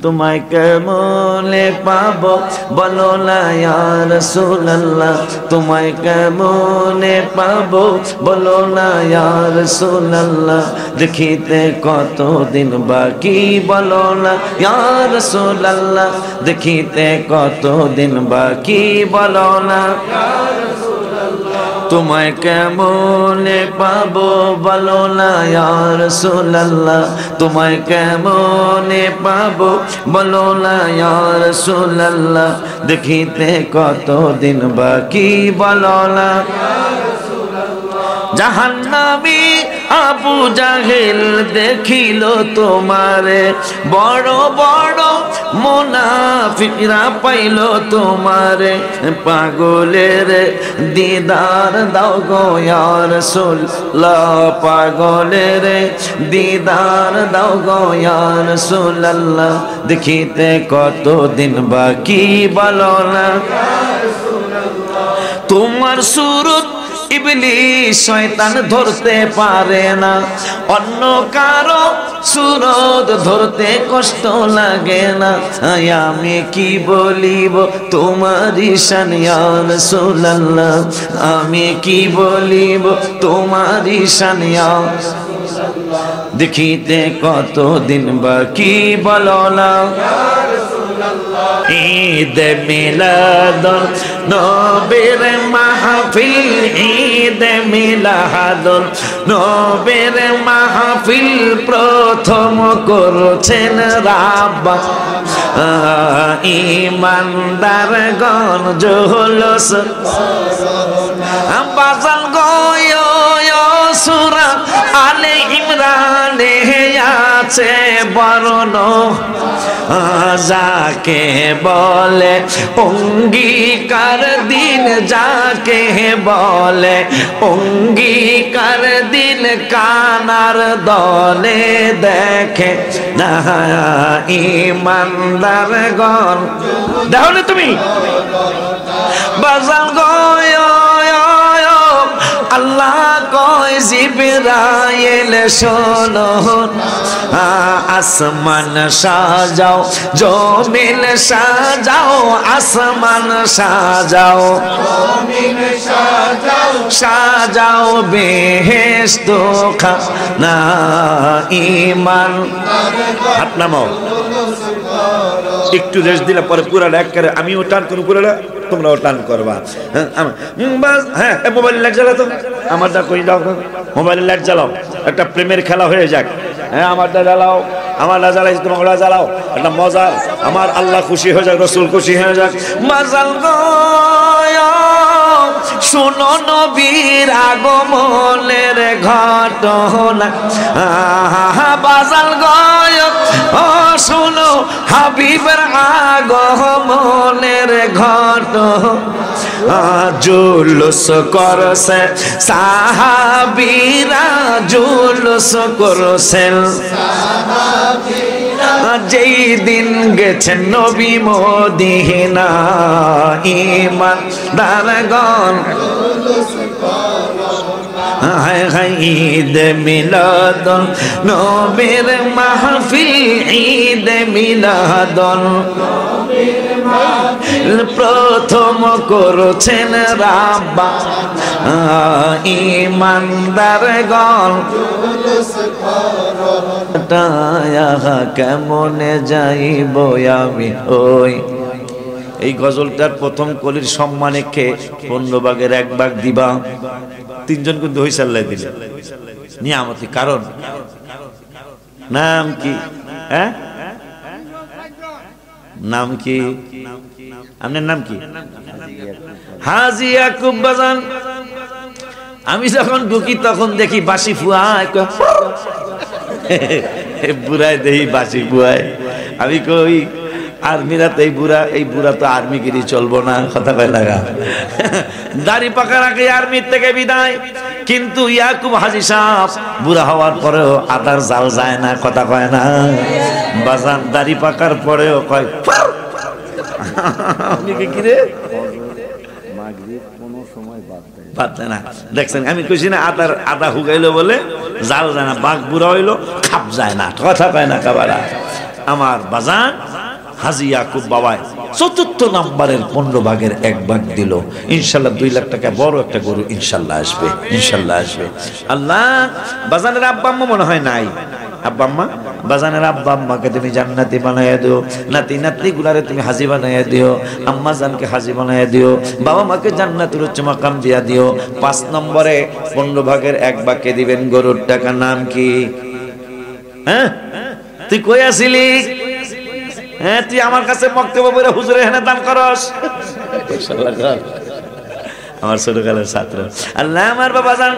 তোমায় কেমনে পাবো বলো না ইয়া রাসূলুল্লাহ, তোমায় কেমনে পাবো বলো না ইয়া রাসূলুল্লাহ, দেখিতে কতদিন বাকি বলো না ইয়া রাসূলুল্লাহ, দেখিতে কতদিন বাকি বলো না। তোমায় কেমনে পাবো বলো না ইয়া রাসূলুল্লাহ, তোমায় কেমনে পাবো বলো না ইয়া রাসূলুল্লাহ, দেখিতে কতদিন বাকি বলো না। জাহান্নামী আবু জাহেল দেখিল তোমারে, বড় বড় মুনাফিকরা পাইল তোমারে, পাগলের দিদার দাও গো ইয়া রাসূলুল্লাহ, পাগলের দিদার দাও গো ইয়া রাসূলুল্লাহ, দেখিতে কতদিন বাকি বলো না। তোমার সুরত ইবলিস শয়তান ধরতে পারে না, অন্য কারো সুরত ধরতে কষ্ট লাগে না। আমি কি বলিব তোমারি শান ইয়া রাসূলুল্লাহ, আমি কি বলিব তোমারি শান ইয়া রাসূলুল্লাহ, দেখিতে কতদিন বাকি বলো না। ঈদ মিলাদুন নবীর মাহফিল, ঈদ মিলাদুন নবীর মাহফিল প্রথম করছেন রাব্বা, ইমানদারগণ জুলুস বাজাল গয় সূরা আলে ইমরানে আছে বর্ণ, যাকে বলে অঙ্গীকার দিন, যাকে বলে অঙ্গীকার দিন, কানার দলে দেখে না ইমানদারগণ। দেখো না তুমি বাজাল গয় আল্লাহ কয় জিবরাইল শোনো, আসমান সাজাও জমিন সাজাও, আসমান সাজাও সাজাও বেহেশত খানা, ইমান হাত নামাও। একটু রেস্ট দিলে পরে পুরা এক করে আমিও টান করবো, পুরোটা তোমরাও টান করবা। হ্যাঁ মোবাইল লাইট জ্বালাও তো, আমারটা কই দাও, মোবাইলের লাইট জ্বালাও, একটা প্রেমের খেলা হয়ে যাক। হ্যাঁ আমারটা জ্বালাও, আমারটা জ্বালাইছি তোমার জ্বালাও, একটা মজা, আমার আল্লাহ খুশি হয়ে যাক, রসুল খুশি হয়ে যাক। মাজাল গয় শুনো নবীর আগমনের ঘটনা, বাজাল গয় শুনো হাবিবের আগমনের ঘটনা, জুলুস করছে সাহাবীরা, জুলুস করছেন যেই দিন গেছেন নবী মদিনা, ঈমানদারগণ হায় হায় ঈদ মিলাদুন নবীর মাহফিল, ঈদ মিলাদুন প্রথম করছেন রাব্বা, ঈমানদারগণ কেমনে যাইব আমি ওই। এই গজলটার প্রথম কলির সম্মানে কে 15 ভাগের 1 ভাগ দিবা। তিনজন কিন্তু হইসাল্লাই দিলে নিয়ামতি। কারণ নাম কি? হ্যাঁ নাম কি? আপনার নাম কি? হাজী ইয়াকুব বাজান। আমি যখন ঢুকি তখন দেখি বাসি ফুয়ায়, বুড়ায় দেখি বাসি ফুয়ায়। আমি কই আর্মিরা তো এই বুড়া তো আর্মিগিরি চলবো না, কথা কয় লাগা। দাড়ি পাকার আগে আর্মির থেকে বিদায়। কিন্তু ইয়াকুব হাজী সাহেব বুড়া হওয়ার পরেও আদার জাল যায় না, কথা কয় না। বাজান দাড়ি পাকার পরেও কয় কিরে বাদ দেয় না। দেখছেন আমি কইছি না আদা হুগাইলো বলে জাল যায় না, বাঘ বুড়া হইলো খাপ যায় না, কথা কয় না কাবারা। আমার বাজান হাজী ইয়াকুব বাবায় ৪র্থ নাম্বারের 15 ভাগের 1 ভাগ দিল। ইনশাআল্লাহ 2 লাখ টাকা বড় একটা গরু ইনশাআল্লাহ আসবে, ইনশাআল্লাহ আসবে। আল্লাহ বাজানের আব্বা আম্মা মনে হয় নাই। আব্বা আম্মা, বাজানের আব্বা আম্মাকে তুমি জান্নাতি বানাইয়া দিও, নাতি নাতনি গুলারে তুমি হাজী বানাইয়া দিও, আম্মা জানকে হাজী বানাইয়া দিও, বাবা মাকে জান্নাতের উচ্চ মাকাম দিয়া দিও। 5 নম্বরে 15 ভাগের 1 ভাগকে দিবেন গরুর টাকা। নাম কি? হ্যাঁ তুই কই আছিলি? হ্যাঁ তুই আমার কাছে বক্তব্য বলে হুজুরে এখানে দান করস। আমার ছোটকালের ছাত্র। আল্লাহ আমার বাবা জান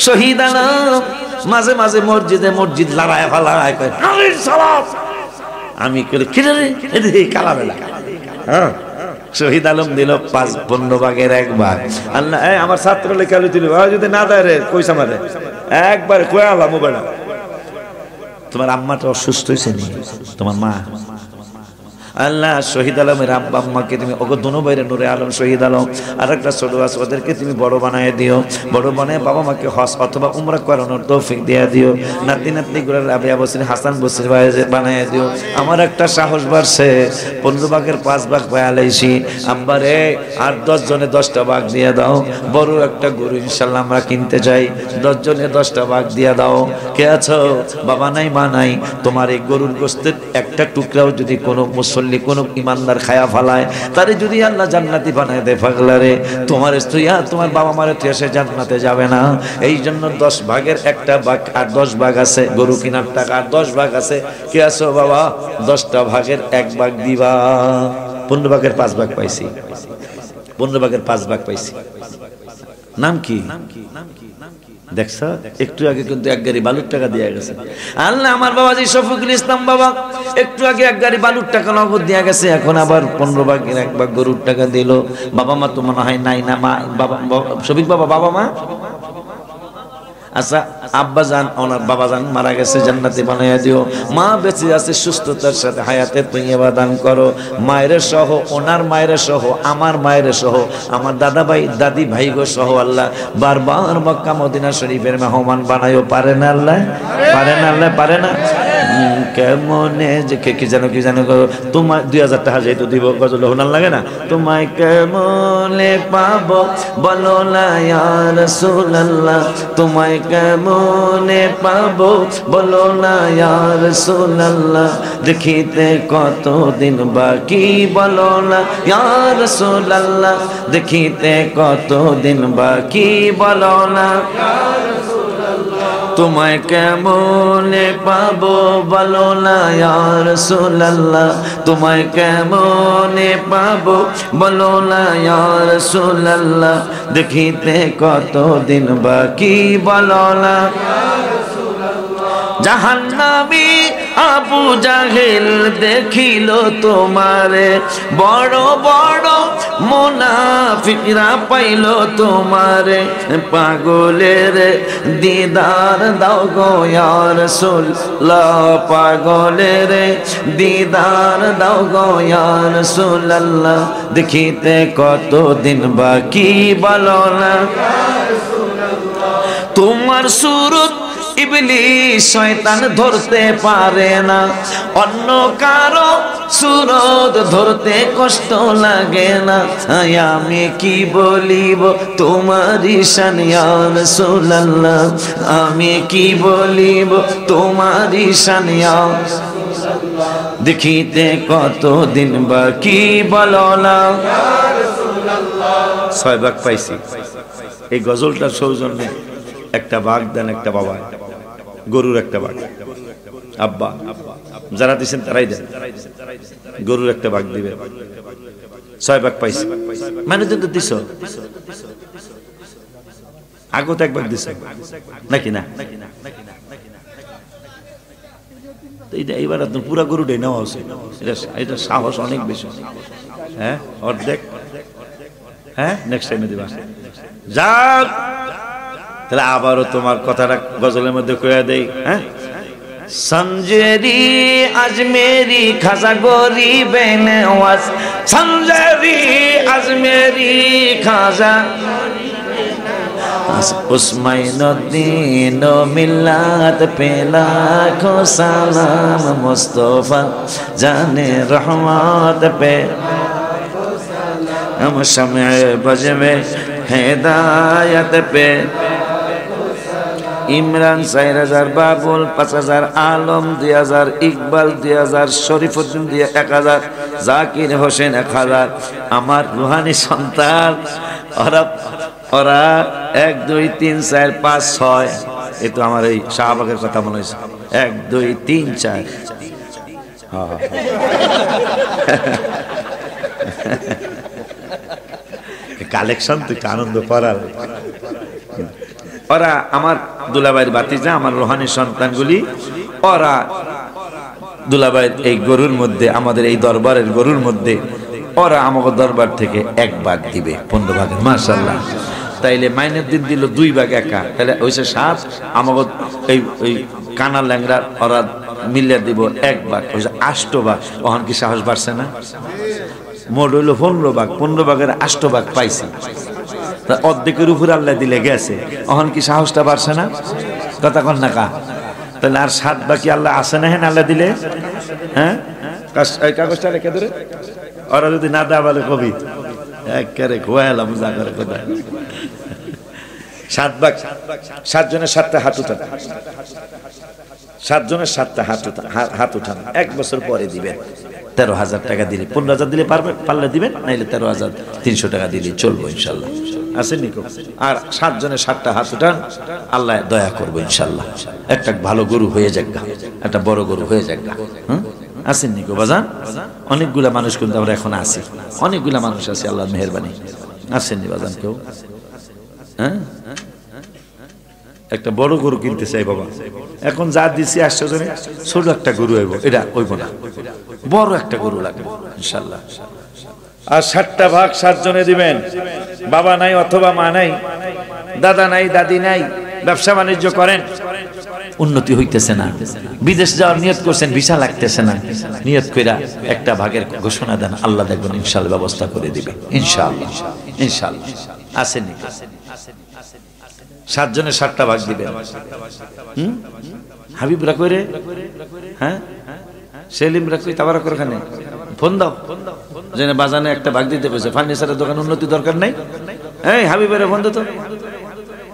শহীদ আলম মাঝে মাঝে মসজিদ লড়াই ফালায় কয় আমি করে কিরে কালা বেলা। হ্যাঁ শহীদ আলম দিল 15 ভাগের 1 ভাগ। আল্লাহ আমার ছাত্র লেখা দিল যদি না দেয় রে কইসা মারে একবার কয়ে আলাম বেড়া। তোমার আম্মাটা অসুস্থ হয়েছে নি? তোমার মা? আল্লাহ শহীদ আলমের আব্বা আম্মাকে তুমি ওগো দোনো বাইরে নূরে আলম শহীদ আলম আর একটা ছোট আছে ওদেরকে তুমি বড় বানায় দিও, বড় বানায় বাবা মাকে হজ অথবা উমরা করানোর তৌফিক দিয়ে দিও। নাতি নাতনি গুলার রাবিয়া বসরি হাসান বসরি বানায় দিও। আমার একটা সাহস বাড়ছে, 15 ভাগের 5 ভাগ পাইছি আব্বারে, আর 10 জনে 10টা ভাগ দিয়ে দাও। বড় একটা গরু ইনশাল্লাহ আমরা কিনতে চাই, 10 জনে 10টা ভাগ দিয়ে দাও। কে আছো? বাবা নাই মা নাই, তোমার এই গরুর গোশতের একটা টুকরাও যদি কোনো মুসল্লি কোন ইমানদার খায়া ফালায় তারে যদি আল্লাহ জান্নাতি বানায় দেয় পাগলারে, তোমার স্ত্রী আর তোমার বাবা মারে তুই এসে জান্নাতে যাবে না। এই জন্য 10 ভাগের 1টা ভাগ আর 10 ভাগ আছে গরু কেনার টাকা আর 10 ভাগ আছে। কে আছো বাবা? 10টা ভাগের 1 ভাগ দিবা। 15 ভাগের 5 ভাগ পাইছি, 15 ভাগের 5 ভাগ পাইছি। নাম কি? দেখছ একটু আগে কিন্তু 1 গাড়ি বালুর টাকা দিয়ে গেছে। আল্লাহ আমার বাবাজি শফিকুল ইসলাম বাবা একটু আগে 1 গাড়ি বালুর টাকা নগদ দিয়ে গেছে, এখন আবার 15 ভাগের 1 ভাগ গরুর টাকা দিল। বাবা মা তো মনে হয় নাই না? মা বাবা শফিক বাবা বাবা মা? আচ্ছা আব্বা জান ওনার বাবা জান মারা গেছে, জান্নাতি বানাইয়া দিও। মা বেঁচে আছে সুস্থতার সাথে হায়াতে তৈয়বা দান করো। মায়ের সহ ওনার মায়ের সহ আমার মায়ের সহ আমার দাদা ভাই দাদি ভাই গো সহ আল্লাহ বারবার মক্কা মদিনা শরীফের মেহমান বানায়ও। পারে না আল্লাহ? পারে না আল্লাহ? পারে না? কেমনে যে কি জানো তোমার 2000 টাকা যেহেতু দিব গজল হোনার লাগে না? তোমায় কেমনে পাবো বলো না ইয়া রাসূলুল্লাহ, তোমায় কেমনে পাবো বলো না ইয়া রাসূলুল্লাহ, দেখিতে কতদিন বাকি বলো না ইয়া রাসূলুল্লাহ, দেখিতে কতদিন বাকি বলো না ইয়া রাসূলুল্লাহ, তোমায় কেমনে পাবো বলো না ইয়া রাসূলুল্লাহ, তোমায় কেমনে পাবো বলো না ইয়া রাসূলুল্লাহ, দেখিতে কতদিন বাকি বলো না ইয়া রাসূলুল্লাহ। জাহান্নামী আবু জাহেল দেখিল তোমারে, বড় বড় মুনাফিকরা পাইল তোমারে, পাগলের দিদার দাও গো ইয়া রাসূলুল্লাহ, পাগলের দিদার দাও গো ইয়া রাসূলুল্লাহ, দেখিতে কতদিন বাকি বলো না ইয়া রাসূলুল্লাহ। তোমার সুরত ইবলিস শয়তান ধরতে পারে না, অন্য কারো সুরত ধরতে কষ্ট লাগে না। আমি কি বলিব তোমারি শান ইয়া রাসূলুল্লাহ, আমি কি বলিব তোমারি শান ইয়া রাসূলুল্লাহ, দেখিতে কতদিন বাকি বলো না ইয়া রাসূলুল্লাহ। 6 ভাগ পাইছি। এই গজলটার সৌজন্যে একটা ভাগ দেন একটা বাবা, গরুর একটা ভাগ। আব্বা যারা দিচ্ছেন তারাই দেন, গরুর একটা ভাগ দিবে। 6 ভাগ পাইছি মানে তো দিছ, আগত 1 ভাগ দিছ নাকি না? এইবার পুরা গরুটাই নেওয়া উচিত। এটা সাহস অনেক বেশি। হ্যাঁ অর্ধেক, হ্যাঁ নেক্সট টাইমে দিবা। যাক তাহলে আবারও তোমার কথাটা গজলের মধ্যে কইয়া দেই। হ্যাঁ সঞ্জেরি আজমেরি খাজা গরিবে নওয়াজ, সঞ্জেরি আজমেরি খাজা উসমাইনুদ্দিন মিল্লাত পে লাখো সালাম, মুস্তফা জানে রহমত পে हम शम्ए बज में हिदायत पे। इमरान 4000, बाबुल 5000, आलम 2000, इकबाल 2000, शरीफुद्दीन 1000, জাকির হোসেন 1000। আমার রুহানি সন্তান ওরা 1 2 3 4 5 6, এই তো আমার এই শাহবাগের কথা মনে হয়েছে। 1 2 3 4, কালেকশন তুই আনন্দ করার। ওরা আমার দুলাভাইয়ের ভাতিজা, আমার রোহানি সন্তানগুলি। ওরা দুলাভাইয়ের এই গরুর মধ্যে, আমাদের এই দরবারের গরুর মধ্যে ওরা আমাকে দরবার থেকে 1 ভাগ দিবে, 15 ভাগের। মাশাআল্লাহ। তাইলে মাইনের দিন দিল 2 ভাগ একা, তাহলে হইছে 7। আমাকে এই কানা ল্যাংরা ওরা মিলে দিব 1 ভাগ, হইছে 8 ভাগ। ওখান কি সাহস বাড়ছে না? মোট হইল 15 ভাগ, 15 ভাগের 8 ভাগ পাইছি। অর্ধেকের উপর আল্লাহ দিলে গেছে, এখন কি সাহসটা বাড়ছে না? কথা কন না কা? তাহলে আর 7 বাকি আল্লাহ আসে না? হ্যাঁ, আল্লাহ দিলে। হ্যাঁ, কাগজটা রেখে ধরে ওরা যদি না দেওয়া বলে কবি একেবারে খোয়ালাম যা করে কোথায়। 7 ভাগ, 7 জনের 7টা হাত উঠান, 7 জনের 7টা হাত উঠান। 1 বছর পরে দিবেন 13,000 টাকা দিলে। 15,000 দিলে পারলে দিবেন, নাইলে 13,300 টাকা দিলে চলবো ইনশাল্লাহ। আসেন নিকো? আর 7 জনের 7টা হাত উঠান, আল্লাহ দয়া করবো ইনশাল্লাহ। একটা ভালো গরু হয়ে যাক, একটা বড় গরু হয়ে যাক। আসেন নিকো বাজান? অনেকগুলা মানুষ কিন্তু আমরা এখন আছি, অনেকগুলা মানুষ আছে, আল্লাহর মেহেরবানি। আসেন নি বাজান কেউ? হ্যাঁ, একটা বড় গরু কিনতে চাই বাবা। এখন যা দিচ্ছি 800 জনে, ছোট একটা গরু হইব, এটা হইব না, বড় একটা গরু লাগবে ইনশাল্লাহ। আর 7টা ভাগ 7 জনে দিবেন। বাবা নাই অথবা মা নাই, দাদা নাই, দাদি নাই, ব্যবসা বাণিজ্য করেন, উন্নতি হইতেছে না, বিদেশ যাওয়ার নিয়ত করছেন, ভিসা লাগতেছে না, নিয়ত কইরা 1টা ভাগের ঘোষণা দেন, আল্লাহ দেখবেন ইনশাআল্লাহ ব্যবস্থা করে দিবে ইনশাআল্লাহ। ইনশাআল্লাহ। আসেনি? 7 জনের 7টা ভাগ দিবেন। হাবিবরা কইরে, হ্যাঁ, সেলিমরা কই, তাবারক ওখানে ফোন দাও, যেন বাজানে 1টা ভাগ দিতে কইছে। ফার্নিচারের দোকান উন্নতি দরকার নাই, এই হাবিবের ফোন দে তো।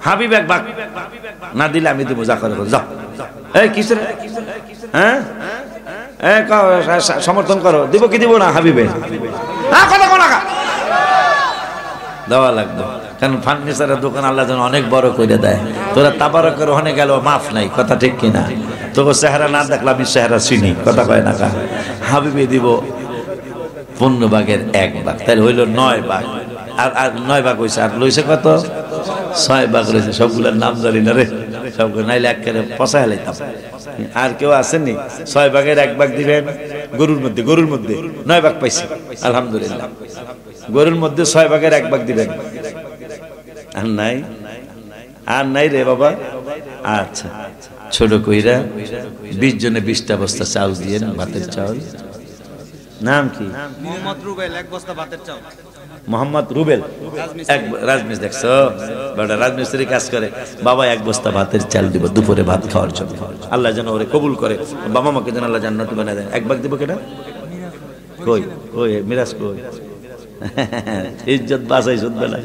হাবিব 1 ভাগ না দিলে আমি দিব, যা করে যাও। এই কিসের? হ্যাঁ, সমর্থন করো, দিব কি দিব না হাবিবে? কথা কোনা দেওয়া লাগবে, কারণ ফার্নিচারের দোকান আল্লাহ যেন অনেক বড় করে দেয়। তোরা তাবারকের ওখানে গেল মাফ নাই, কথা ঠিক কিনা? তোকে চেহারা না দেখলে আমি চেহারা চিনি, কথা কয় না কা? হাবিবে দিব 15 ভাগের 1 ভাগ, তাহলে হইল 9 ভাগ। আর 9 ভাগ হয়েছে, আর লইছে কত? 6 ভাগ রয়েছে। সবগুলোর নাম জানি না রে, সবগুলো নাইলে একেবারে পচা হেলাইতাম। আর কেউ আসেননি? 6 ভাগের 1 ভাগ দিবেন গরুর মধ্যে। গরুর মধ্যে 9 ভাগ পাইছি আলহামদুলিল্লাহ। গরুর মধ্যে 6 ভাগের 1 ভাগ দিবেন। আর নাই? আর নাই রে বাবা? আচ্ছা, ছোট কইরা 20 জনে 20টা বস্তা চাউল দিয়ে, ভাতের চাউল। নাম কি? মোহাম্মদ রুবেল। 1 বস্তা ভাতের চাউল। মোহাম্মদ রুবেল, রাজমিস্ত্রি। দেখছো বেটা, রাজমিস্ত্রি কাজ করে। বাবা 1 বস্তা ভাতের চাল দিব দুপুরে ভাত খাওয়ার জন্য। আল্লাহ যেন ওরে কবুল করে, বাবা মাকে যেন আল্লাহ জান্নাতি বানায় দেয়। 1 ভাগ দিব কেনা? কই কই মিরাজ কই? ইজ্জত বাঁচাই শুনবে না।